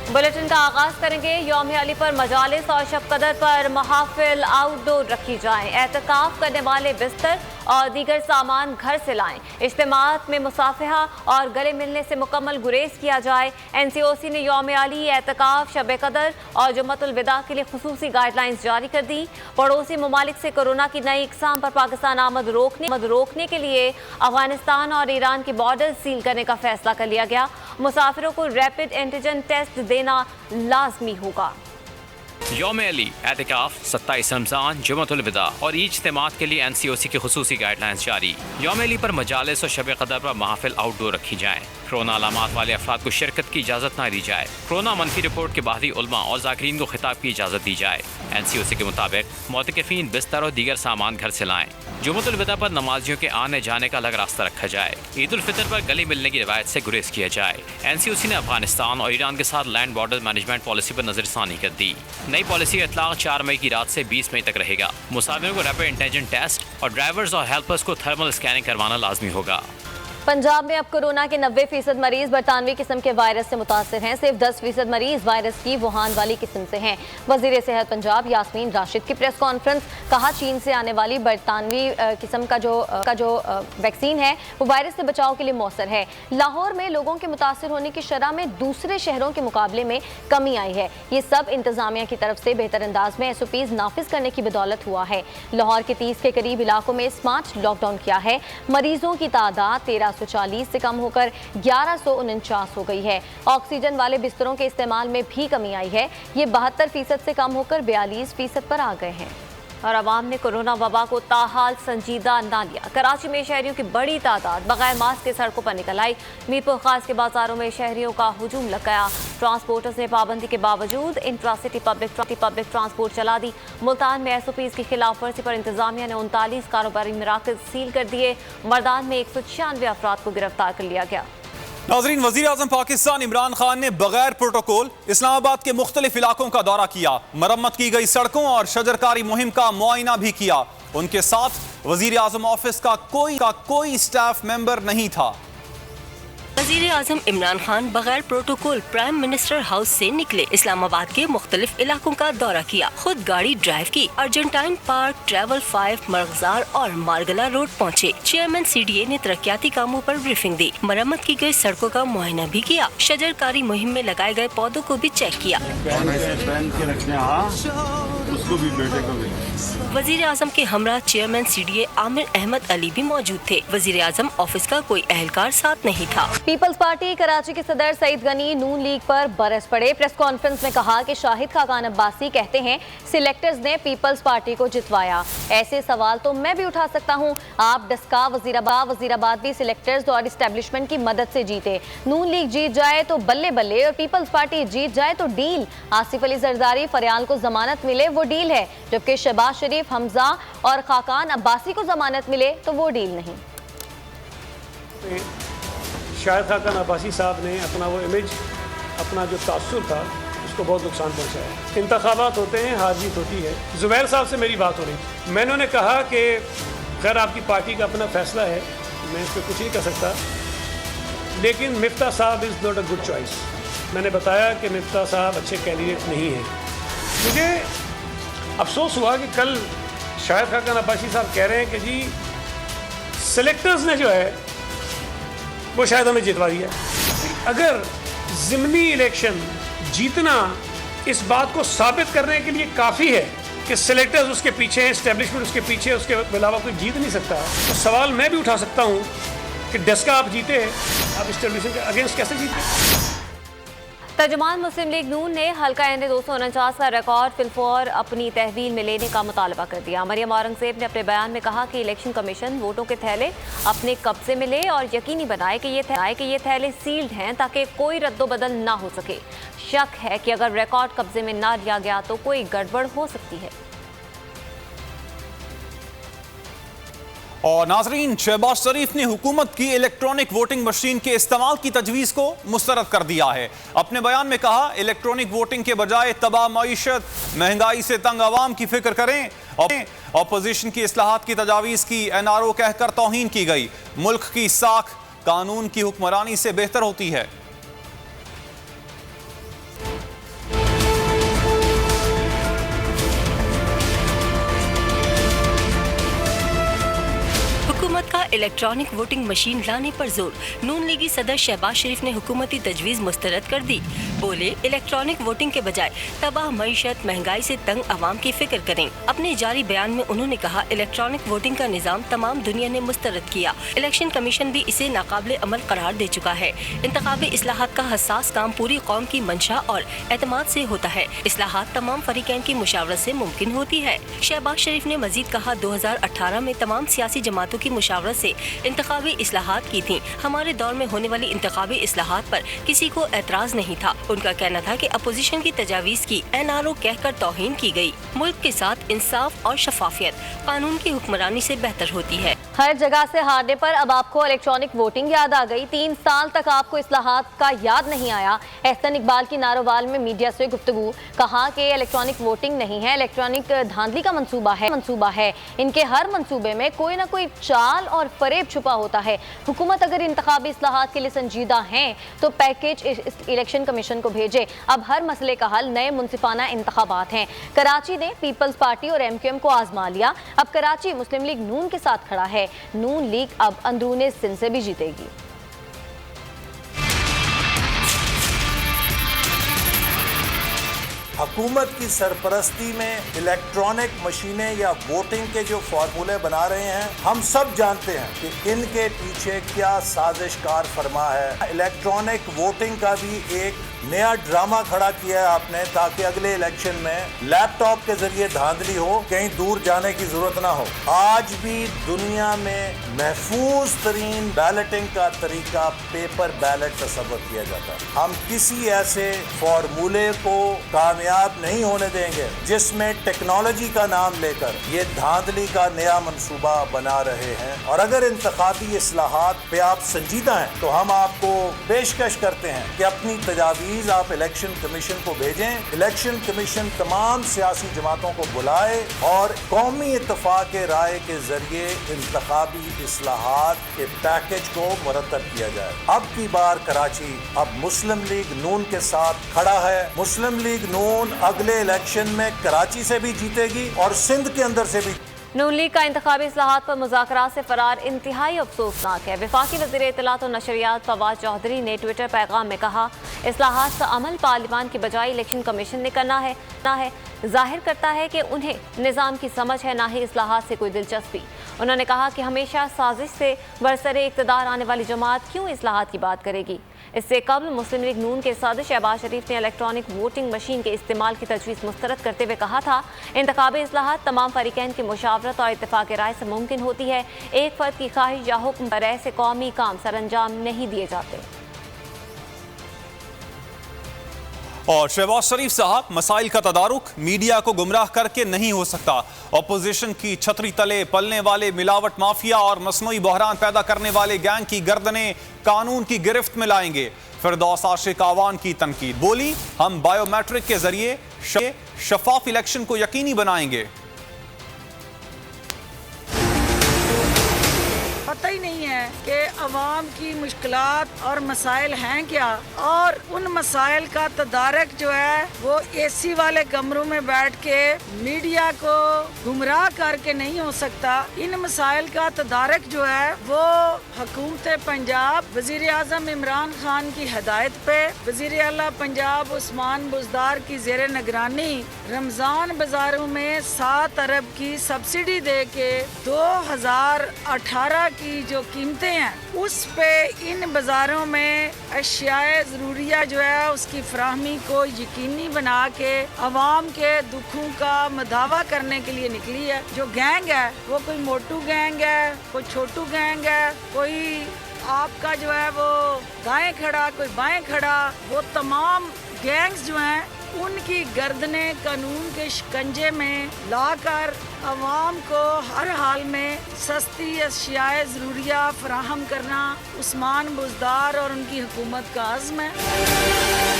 Bulletin का आगाज करेंगे। यौम अली पर मजालिस और शब कदर पर महाफिल आउटडोर रखी जाएं। एहतिकाफ करने वाले बिस्तर और दीगर सामान घर से लाएं। इज्तिमात में मुसाफहा और गले मिलने से मुकम्मल गुरेज किया जाए। NCOC ने यौम अली, एहतिकाफ, शब कदर और जुम्मतुल विदा के लिए खुसूसी गाइडलाइंस जारी कर दी। पड़ोसी ममालिक से कोरोना की नई इकसाम पर पाकिस्तान आमद रोकने के लिए अफगानिस्तान और ईरान के बॉर्डर सील करने का फैसला कर लिया गया। मुसाफिरों को रैपिड एंटीजन टेस्ट देना लाजमी होगा। यौम अली, एहतिकाफ, 27 रमज़ान, जुम्मतुल विदा और इज्तिमात के लिए NCOC की खुसूसी गाइडलाइंस जारी। यौम अली पर मजालिस और शब कदर पर महफिल आउटडोर रखी जाए। कोरोना अलामात वाले अफराद को शिरकत की इजाज़त न दी जाए। कोरोना मनफी रिपोर्ट के बाद ही उलमा और ज़ाकिरीन को खिताब की इजाज़त दी जाए। NCOC के मुताबिक मोतकिफ़ीन बिस्तर और दीगर सामान घर से लाएँ। जुम्मतुल विदा पर नमाजियों के आने जाने का अलग रास्ता रखा जाए। ईद उल फितर पर गले मिलने की रिवायत से गुरेज किया जाए। NCOC ने अफगानिस्तान और ईरान के साथ लैंड बॉर्डर मैनेजमेंट पॉलिसी पर नजरसानी कर दी। नई पॉलिसी का इतलाक 4 मई की रात से 20 मई तक रहेगा। मुसाफिरों को रैपिड एंटीजन टेस्ट और ड्राइवर्स और हेल्पर्स को थर्मल स्कैनिंग करवाना लाजमी होगा। पंजाब में अब कोरोना के 90% मरीज बरतानवी किस्म के वायरस से मुतासर हैं। सिर्फ 10% मरीज वायरस की वुहान वाली किस्म से हैं। वजीर सेहत पंजाब यास्मीन राशिद की प्रेस कॉन्फ्रेंस, कहा चीन से आने वाली बरतानवी किस्म का जो वैक्सीन है वो वायरस से बचाव के लिए मौसर है। लाहौर में लोगों के मुतासर होने की शरह में दूसरे शहरों के मुकाबले में कमी आई है। ये सब इंतजामिया की तरफ से बेहतर अंदाज में SOPs नाफिज करने की बदौलत हुआ है। लाहौर के 30 के करीब इलाकों में स्मार्ट लॉकडाउन किया है। मरीजों की तादाद 1340 से कम होकर 1149 हो गई है। ऑक्सीजन वाले बिस्तरों के इस्तेमाल में भी कमी आई है। ये 72% से कम होकर 42% पर आ गए हैं। और अवाम ने कोरोना वबा को ताहाल संजीदा ना लिया। कराची में शहरियों की बड़ी तादाद बगैर मास्क के सड़कों पर निकल आई। मीरपुर खास के बाजारों में शहरियों का हुजूम लग गया। ट्रांसपोर्टर्स ने पाबंदी के बावजूद इंट्रासिटी पब्लिक ट्रांसपोर्ट चला दी। मुल्तान में SOPs की खिलाफ वर्जी पर इंतजामिया ने 39 कारोबारी मराकज़ सील कर दिए। मर्दान में 196 अफराद को गिरफ्तार कर लिया गया। नाज़रीन, वज़ीर आज़म पाकिस्तान इमरान खान ने बगैर प्रोटोकॉल इस्लामाबाद के मुख्तलिफ इलाकों का दौरा किया। मरम्मत की गई सड़कों और शजरकारी मुहिम का मुआयना भी किया। उनके साथ वज़ीर आज़म ऑफिस का कोई स्टाफ मेंबर नहीं था। वज़ीर आज़म इमरान खान बगैर प्रोटोकॉल प्राइम मिनिस्टर हाउस से निकले। इस्लामाबाद के मुख्तलिफ इलाकों का दौरा किया। खुद गाड़ी ड्राइव की। अर्जेंटाइन पार्क, ट्रैवल 5, मरगजार और मारगला रोड पहुँचे। चेयरमैन CDA ने तरक्याती कामों पर ब्रीफिंग दी। मरम्मत की गई सड़कों का मुआयना भी किया। शजरकारी मुहिम में लगाए गए पौधों को भी चेक किया। वज़ीर आज़म के हमरा चेयरमैन CDA आमिर अहमद अली भी मौजूद थे। वज़ीर आज़म ऑफिस का कोई अहलकार साथ नहीं था। पीपल्स पार्टी कराची के सदर सईद गनी नून लीग पर बरस पड़े। प्रेस कॉन्फ्रेंस में कहा कि शाहिद खाकान अब्बासी कहते हैं सिलेक्टर्स ने पीपल्स पार्टी को जितवाया। ऐसे सवाल तो मैं भी उठा सकता हूं। आप डस्का, वजीराबाद भी सिलेक्टर्स और इस्टेब्लिशमेंट की मदद से जीते। नून लीग जीत जाए तो बल्ले बल्ले और पीपल्स पार्टी जीत जाए तो डील। आसिफ अली जरदारी फरियाल को जमानत मिले वो डील है, जबकि शहबाज शरीफ, हमजा और खाकान अब्बासी को जमानत मिले तो वो डील नहीं। शाहिद खाकान अब्बासी साहब ने अपना वो इमेज, अपना जो तासुर था उसको बहुत नुकसान पहुंचाया। इंतखाबात होते हैं, हार जीत होती है। जुबैर साहब से मेरी बात हो रही थी। मैंने उन्हें कहा कि खैर आपकी पार्टी का अपना फैसला है, मैं इस पर कुछ नहीं कर सकता, लेकिन मिफ्ता साहब is not a good choice. मैंने बताया कि मिफ्ता साहब अच्छे कैंडिडेट नहीं हैं। मुझे अफसोस हुआ कि कल शाहिद खाकान अब्बासी साहब कह रहे हैं कि जी सेलेक्टर्स ने जो है वो शायद हमें जितवा दिया। अगर ज़िमनी इलेक्शन जीतना इस बात को साबित करने के लिए काफ़ी है कि सेलेक्टर्स उसके पीछे हैं, एस्टेब्लिशमेंट उसके पीछे है, उसके अलावा कोई जीत नहीं सकता, तो सवाल मैं भी उठा सकता हूँ कि डस्का आप जीते, आप एस्टेब्लिशमेंट के अगेंस्ट कैसे जीते। तर्जुमान मुस्लिम लीग नून ने हल्का ND 249 का रिकॉर्ड फिलफौर अपनी तहवील में लेने का मुतालबा कर दिया। मरियम औरंगजेब ने अपने बयान में कहा कि इलेक्शन कमीशन वोटों के थैले अपने कब्जे में ले और यकीनी बनाए कि ये थैले सील्ड हैं ताकि कोई रद्दोबदल ना हो सके। शक है कि अगर रिकॉर्ड कब्जे में ना लिया गया तो कोई गड़बड़ हो सकती है। और नाजरीन, शहबाज शरीफ ने हुकूमत की इलेक्ट्रॉनिक वोटिंग मशीन के इस्तेमाल की तजवीज़ को मुस्तरद कर दिया है। अपने बयान में कहा इलेक्ट्रॉनिक वोटिंग के बजाय तबाह मईशत, महंगाई से तंग आवाम की फिक्र करें। अपोजिशन की इस्लाहात की तजावीज़ की NRO कहकर तौहीन की गई। मुल्क की साख कानून की हुक्मरानी से बेहतर होती है। इलेक्ट्रॉनिक वोटिंग मशीन लाने पर जोर। नून लीगी सदर शहबाज शरीफ ने हुकूमती तजवीज़ मुस्तरद कर दी। बोले इलेक्ट्रॉनिक वोटिंग के बजाय तबाह मईशत, महंगाई से तंग अवाम की फिक्र करें। अपने जारी बयान में उन्होंने कहा इलेक्ट्रॉनिक वोटिंग का निज़ाम तमाम दुनिया ने मुस्तरद किया। इलेक्शन कमीशन भी इसे नाकाबिले अमल करार दे चुका है। इंतखाबी इस्लाहात का हसास काम पूरी कौम की मंशा और एतमाद से होता है। इस्लाहात तमाम फरीकैन की मुशावरत से मुमकिन होती है। शहबाज शरीफ ने मजीद कहा 2018 में तमाम सियासी जमातों की मुशावरत से इंतखाबी इस्लाहात की थी। हमारे दौर में होने वाली इंतखाबी इस्लाहात पर किसी को एतराज नहीं था। उनका कहना था कि अपोजिशन की तजावीज़ की NRO कहकर तौहीन की गई। मुल्क के साथ इंसाफ और शफाफियत कानून की हुक्मरानी से बेहतर होती है। हर जगह से हारने पर अब आपको इलेक्ट्रॉनिक वोटिंग याद आ गई। 3 साल तक आपको इस्लाहात का याद नहीं आया। एहसन इकबाल की नारोवाल में मीडिया से गुफ्तगू, कहा कि इलेक्ट्रॉनिक वोटिंग नहीं है, इलेक्ट्रॉनिक धांधली का मंसूबा है। इनके हर मंसूबे में कोई ना कोई चाल और फरेब छुपा होता है। हुकूमत अगर इंतखाबी इस्लाहात के लिए संजीदा हैं तो पैकेज इलेक्शन कमीशन को भेजे। अब हर मसले का हल नए मुनसिफाना इंतखाबात हैं। कराची ने पीपल्स पार्टी और MQM को आजमा लिया। अब कराची मुस्लिम लीग नून के साथ खड़ा है। नून लीग अब अंदरूने सिंध से भी जीतेगी। हुकूमत की सरपरस्ती में इलेक्ट्रॉनिक मशीनें या वोटिंग के जो फार्मूले बना रहे हैं, हम सब जानते हैं कि इनके पीछे क्या साजिशकार फरमा है। इलेक्ट्रॉनिक वोटिंग का भी एक नया ड्रामा खड़ा किया है आपने, ताकि अगले इलेक्शन में लैपटॉप के जरिए धांधली हो, कहीं दूर जाने की जरूरत ना हो। आज भी दुनिया में महफूज तरीन बैलेटिंग का तरीका पेपर बैलेट तस्वर किया जाता है। हम किसी ऐसे फार्मूले को कामयाब नहीं होने देंगे जिसमें टेक्नोलॉजी का नाम लेकर ये धांधली का नया मंसूबा बना रहे हैं। और अगर इंतखाबी इस्लाहात पे आप संजीदा हैं तो हम आपको पेशकश करते हैं कि अपनी तजावीज़ आप इलेक्शन कमीशन को भेजें। इलेक्शन कमीशन तमाम सियासी जमातों को बुलाए और कौमी इत्तफाक राय के जरिए इंतखाबी इस्लाहात के पैकेज को मुरतब किया जाए। अब की बार कराची अब मुस्लिम लीग नून के साथ खड़ा है। मुस्लिम लीग नून अगले इलेक्शन में कराची से भी जीतेगी और सिंध के अंदर से भी। नून लीग का इंतखाबी इस्लाहात पर मुज़ाकरात से फरार इंतहाई अफसोसनाक है। वफाकी वज़ीर इत्तलात और नशरियात फवाद चौधरी ने ट्विटर पैगाम में कहा इस्लाहात का अमल पार्लियामान की बजाय इलेक्शन कमीशन ने करना है। जाहिर करता है कि उन्हें निज़ाम की समझ है, ना ही इस्लाहात से कोई दिलचस्पी। उन्होंने कहा कि हमेशा साजिश से बरसरे इक़्तिदार आने वाली जमात क्यों इस्लाहात की बात करेगी। इससे कबल मुस्लिम लीग नून के सदर शहबाज शरीफ ने इलेक्ट्रॉनिक वोटिंग मशीन के इस्तेमाल की तजवीज़ मुस्तरद करते हुए कहा था इंतखाबी इस्लाहात तमाम फरीकैन की मुशावरत और इत्तेफाक राय से मुमकिन होती है। एक फ़र्द की ख्वाहिश या हुक्म पर ऐसे कौमी काम सरअंजाम नहीं दिए जाते। और शहबाज शरीफ साहब, मसाइल का तदारुक मीडिया को गुमराह करके नहीं हो सकता। अपोजिशन की छतरी तले पलने वाले मिलावट माफिया और मसनूई बहरान पैदा करने वाले गैंग की गर्दनें कानून की गिरफ्त में लाएंगे। फिरदौस आशिक आवान की तनकीद, बोली हम बायोमेट्रिक के जरिए शफाफ इलेक्शन को यकीनी बनाएंगे। पता ही नहीं है कि अवाम की मुश्किलात और मसाइल हैं क्या, और उन मसाइल का तदारक जो है वो AC वाले कमरों में बैठ के मीडिया को गुमराह करके नहीं हो सकता। इन मसाइल का तदारक जो है वो हुकूमत पंजाब वज़ीर आज़म इमरान खान की हिदायत पे वज़ीर आला पंजाब उस्मान बुज़दार की ज़ेर निगरानी रमज़ान बाज़ारों में 7 अरब की सब्सिडी दे के 2018 की जो कीमतें हैं उस पे इन बाज़ारों में अशियाए ज़रूरिया जो है उसकी फराहमी को यकीनी बना के अवाम के दुखों का मदावा करने के लिए निकली है। जो गैंग है वो कोई मोटू गैंग है, कोई छोटू गैंग है, कोई आपका जो है वो दाएं खड़ा, कोई बाएं खड़ा, वो तमाम गैंग्स जो हैं उनकी गर्दनें कानून के शिकंजे में लाकर अवाम को हर हाल में सस्ती अशियाए ज़रूरिया फराहम करना उस्मान बुज़दार और उनकी हुकूमत का अज़्म है।